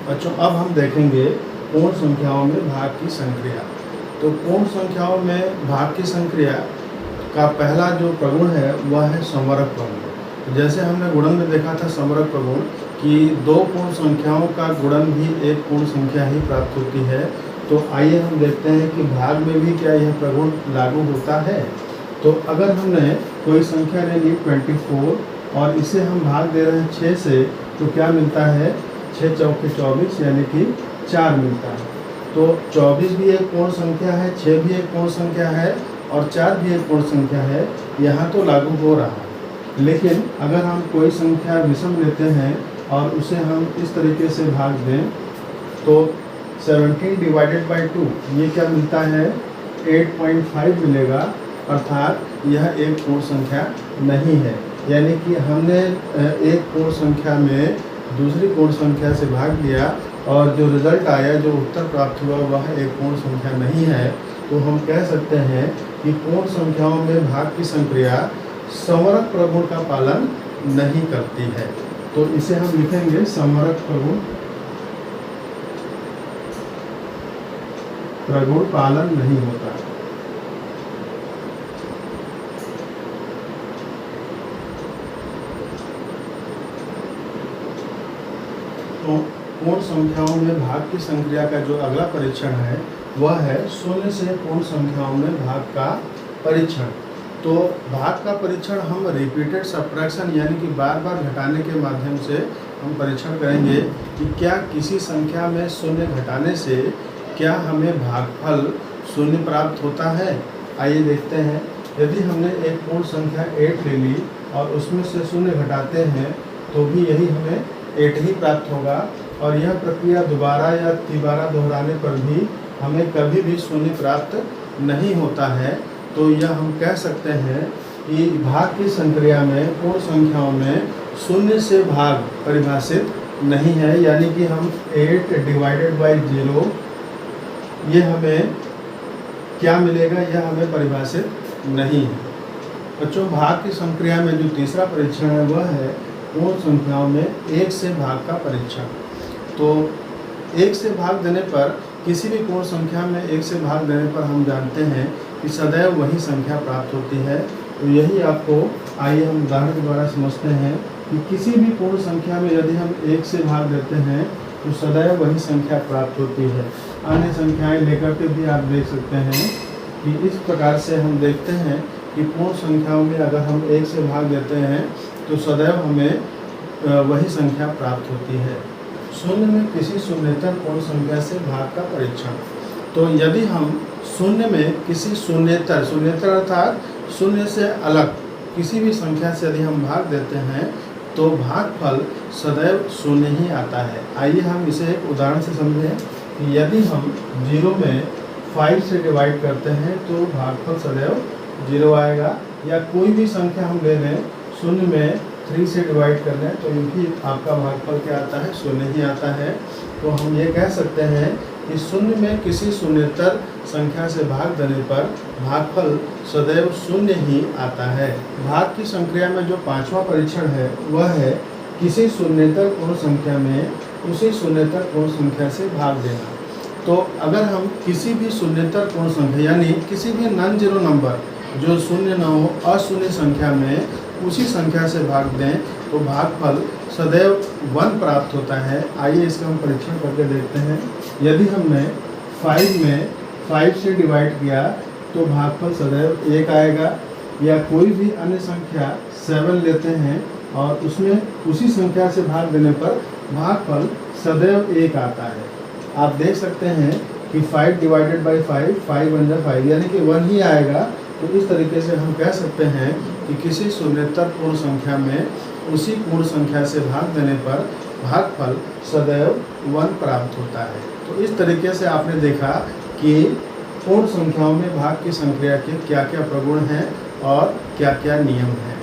बच्चों अब हम देखेंगे पूर्ण संख्याओं में भाग की संक्रिया। तो पूर्ण संख्याओं में भाग की संक्रिया का पहला जो प्रगुण है वह है समवरक प्रगुण। जैसे हमने गुणन में देखा था समवरक प्रगुण कि दो पूर्ण संख्याओं का गुणन भी एक पूर्ण संख्या ही प्राप्त होती है। तो आइए हम देखते हैं कि भाग में भी क्या यह प्रगुण लागू होता है। तो अगर हमने कोई संख्या ले ली 24 और इसे हम भाग दे रहे हैं 6 से, तो क्या मिलता है 6 चौके 24 यानी कि 4 मिलता है। तो 24 भी एक पूर्ण संख्या है, 6 भी एक पूर्ण संख्या है और 4 भी एक पूर्ण संख्या है। यहाँ तो लागू हो रहा है। लेकिन अगर हम कोई संख्या विषम लेते हैं और उसे हम इस तरीके से भाग दें तो 17 डिवाइडेड बाई 2 ये क्या मिलता है 8.5 मिलेगा, अर्थात यह एक पूर्ण संख्या नहीं है। यानी कि हमने एक पूर्ण संख्या में दूसरी पूर्ण संख्या से भाग दिया और जो रिजल्ट आया, जो उत्तर प्राप्त हुआ वह एक पूर्ण संख्या नहीं है। तो हम कह सकते हैं कि पूर्ण संख्याओं में भाग की संक्रिया समवरक प्रगुण का पालन नहीं करती है। तो इसे हम लिखेंगे समवरक प्रगुण पालन नहीं होता। तो पूर्ण संख्याओं में भाग की संक्रिया का जो अगला परीक्षण है वह है शून्य से पूर्ण संख्याओं में भाग का परीक्षण। तो भाग का परीक्षण हम रिपीटेड सब्ट्रैक्शन यानी कि बार बार घटाने के माध्यम से हम परीक्षण करेंगे कि क्या किसी संख्या में शून्य घटाने से क्या हमें भागफल शून्य प्राप्त होता है। आइए देखते हैं। यदि हमने एक पूर्ण संख्या 8 ले ली और उसमें से शून्य घटाते हैं तो भी यही हमें 8 ही प्राप्त होगा और यह प्रक्रिया दोबारा या तिबारा दोहराने पर भी हमें कभी भी शून्य प्राप्त नहीं होता है। तो यह हम कह सकते हैं कि भाग की संक्रिया में पूर्ण संख्याओं में शून्य से भाग परिभाषित नहीं है। यानी कि हम 8 डिवाइडेड बाई 0 ये हमें क्या मिलेगा, यह हमें परिभाषित नहीं है। बच्चों भाग की संक्रिया में जो तीसरा परीक्षण है वह है पूर्ण संख्याओं में 1 से भाग का परीक्षण। तो 1 से भाग देने पर किसी भी पूर्ण संख्या में 1 से भाग देने पर हम जानते हैं कि सदैव वही संख्या प्राप्त होती है। तो यही आपको आइए हम उदाहरण के द्वारा समझते हैं कि किसी भी पूर्ण संख्या में यदि हम 1 से भाग देते हैं तो सदैव वही संख्या प्राप्त होती है। अन्य संख्याएं लेकर के भी आप देख सकते हैं कि इस प्रकार से हम देखते हैं कि पूर्ण संख्याओं में अगर हम 1 से भाग देते हैं तो सदैव हमें वही संख्या प्राप्त होती है। शून्य में किसी शून्येतर पूर्ण संख्या से भाग का परीक्षण। तो यदि हम शून्य में किसी शून्येतर अर्थात शून्य से अलग किसी भी संख्या से यदि हम भाग देते हैं तो भागफल सदैव शून्य ही आता है। आइए हम इसे एक उदाहरण से समझें कि यदि हम 0 में 5 से डिवाइड करते हैं तो भागफल सदैव 0 आएगा। या कोई भी संख्या हम ले लें, शून्य में 3 से डिवाइड कर लें तो भी आपका भागफल क्या आता है, शून्य ही आता है। तो हम ये कह सकते हैं कि शून्य में किसी शून्येतर संख्या से भाग देने पर भागफल सदैव शून्य ही आता है। भाग की संक्रिया में जो पांचवा परीक्षण है वह है किसी शून्येतर पूर्ण संख्या में उसी शून्येतर पूर्ण संख्या से भाग देना। तो अगर हम किसी भी शून्येतर पूर्ण संख्या यानी किसी भी नॉन जीरो नंबर जो शून्य न हो, अशून्य संख्या में उसी संख्या से भाग दें तो भागफल सदैव 1 प्राप्त होता है। आइए इसका हम परीक्षण करके देखते हैं। यदि हमने 5 में 5 से डिवाइड किया तो भागफल सदैव 1 आएगा। या कोई भी अन्य संख्या 7 लेते हैं और उसमें उसी संख्या से भाग देने पर भागफल सदैव 1 आता है। आप देख सकते हैं कि 5 डिवाइडेड बाई 5 5 1 जा 5 यानी कि 1 ही आएगा। तो इस तरीके से हम कह सकते हैं कि किसी शून्येतर पूर्ण संख्या में उसी पूर्ण संख्या से भाग देने पर भागफल सदैव 1 प्राप्त होता है। तो इस तरीके से आपने देखा कि पूर्ण संख्याओं में भाग की संक्रिया के क्या क्या प्रगुण हैं और क्या क्या नियम हैं।